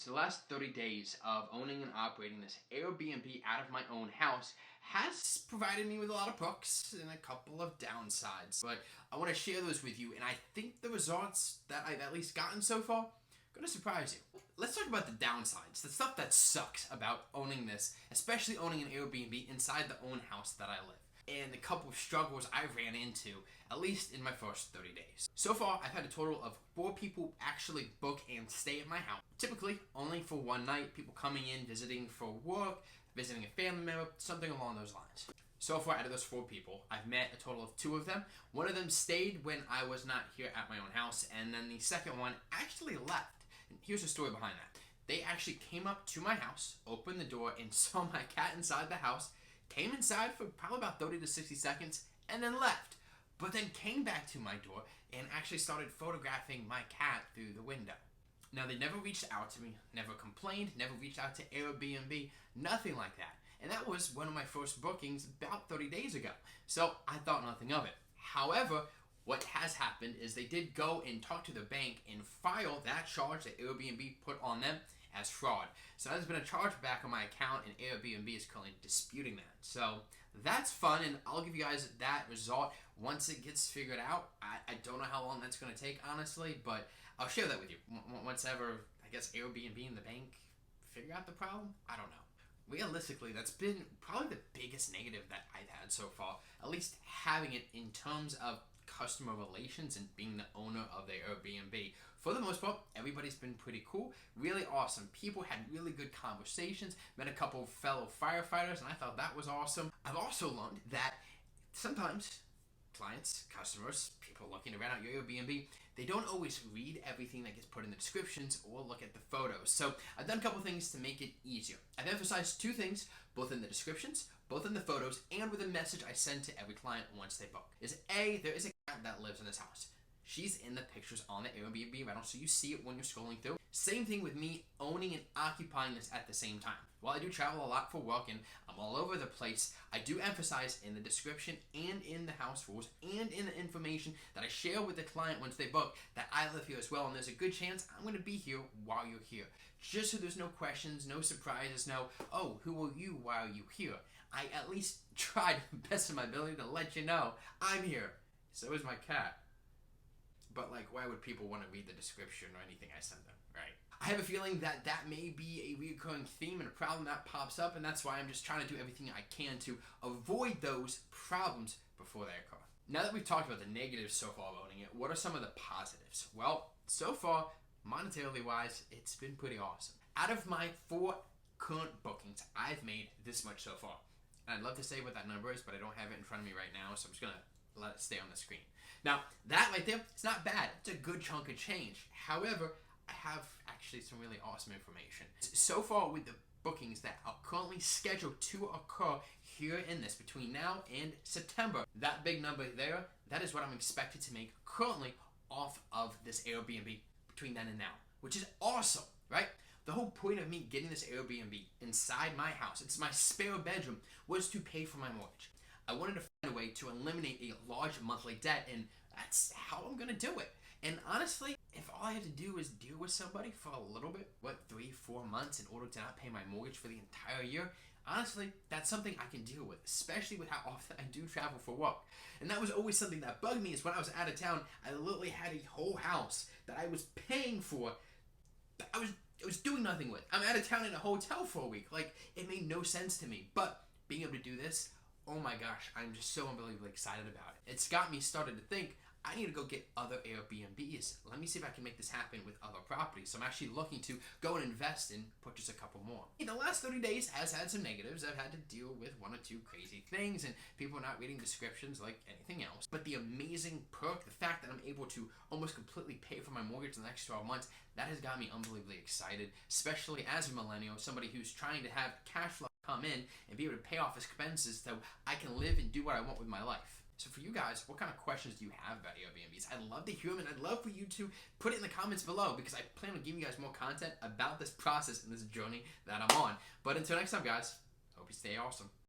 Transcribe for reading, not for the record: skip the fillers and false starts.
So the last 30 days of owning and operating this Airbnb out of my own house has provided me with a lot of perks and a couple of downsides. But I want to share those with you, and I think the results that I've at least gotten so far are going to surprise you. Let's talk about the downsides, the stuff that sucks about owning this, especially owning an Airbnb inside the own house that I live, and a couple of struggles I ran into, at least in my first 30 days. So far, I've had a total of 4 people actually book and stay at my house. Typically, only for one night, people coming in, visiting for work, visiting a family member, something along those lines. So far, out of those 4 people, I've met a total of 2 of them. One of them stayed when I was not here at my own house, and then the second one actually left. And here's the story behind that. They actually came up to my house, opened the door, and saw my cat inside the house, came inside for probably about 30 to 60 seconds, and then left. But then came back to my door and actually started photographing my cat through the window. Now, they never reached out to me, never complained, never reached out to Airbnb, nothing like that. And that was one of my first bookings about 30 days ago. So I thought nothing of it. However, what has happened is they did go and talk to the bank and file that charge that Airbnb put on them as fraud. So there's been a charge back on my account, and Airbnb is currently disputing that. So that's fun, and I'll give you guys that result once it gets figured out. I don't know how long that's going to take, honestly, but I'll share that with you. Once ever, I guess, Airbnb and the bank figure out the problem, I don't know. Realistically, that's been probably the biggest negative that I've had so far, at least having it in terms of customer relations and being the owner of the Airbnb. For the most part, everybody's been pretty cool, really awesome. People had really good conversations, met a couple of fellow firefighters, and I thought that was awesome. I've also learned that sometimes clients, customers, people looking around at your Airbnb, they don't always read everything that gets put in the descriptions or look at the photos. So I've done a couple things to make it easier. I've emphasized 2 things, both in the descriptions, both in the photos, and with a message I send to every client once they book. Is A, there is a cat that lives in this house. She's in the pictures on the Airbnb rental, so you see it when you're scrolling through. Same thing with me owning and occupying this at the same time. While I do travel a lot for work and I'm all over the place, I do emphasize in the description and in the house rules and in the information that I share with the client once they book that I live here as well, and there's a good chance I'm going to be here while you're here. Just so there's no questions, no surprises, no, oh, who are you, why are you here? I at least tried the best of my ability to let you know I'm here. So is my cat. But why would people want to read the description or anything I send them, right? I have a feeling that that may be a recurring theme and a problem that pops up, and that's why I'm just trying to do everything I can to avoid those problems before they occur. Now that we've talked about the negatives so far of owning it, what are some of the positives? Well, so far, monetarily wise, it's been pretty awesome. Out of my 4 current bookings, I've made this much so far. And I'd love to say what that number is, but I don't have it in front of me right now, so I'm just going to let it stay on the screen. Now, that right there, it's not bad. It's a good chunk of change. However, I have actually some really awesome information. So far with the bookings that are currently scheduled to occur here in this between now and September, that big number there, that is what I'm expected to make currently off of this Airbnb between then and now, which is awesome, right? The whole point of me getting this Airbnb inside my house, it's my spare bedroom, was to pay for my mortgage. I wanted to find a way to eliminate a large monthly debt, and that's how I'm going to do it. And honestly, if all I had to do is deal with somebody for a little bit, 3-4 months in order to not pay my mortgage for the entire year, honestly, that's something I can deal with, especially with how often I do travel for work. And that was always something that bugged me, is when I was out of town, I literally had a whole house that I was paying for, that I was doing nothing with. I'm out of town in a hotel for a week. It made no sense to me. But being able to do this, oh my gosh, I'm just so unbelievably excited about it. It's got me started to think, I need to go get other Airbnbs. Let me see if I can make this happen with other properties. So I'm actually looking to go and invest and purchase a couple more. The last 30 days has had some negatives. I've had to deal with 1 or 2 crazy things, and people not reading descriptions like anything else. But the amazing perk, the fact that I'm able to almost completely pay for my mortgage in the next 12 months, that has got me unbelievably excited, especially as a millennial, somebody who's trying to have cash flow come in and be able to pay off expenses so I can live and do what I want with my life. So for you guys, what kind of questions do you have about Airbnbs? I'd love to hear them, and I'd love for you to put it in the comments below, because I plan on giving you guys more content about this process and this journey that I'm on. But until next time, guys, hope you stay awesome.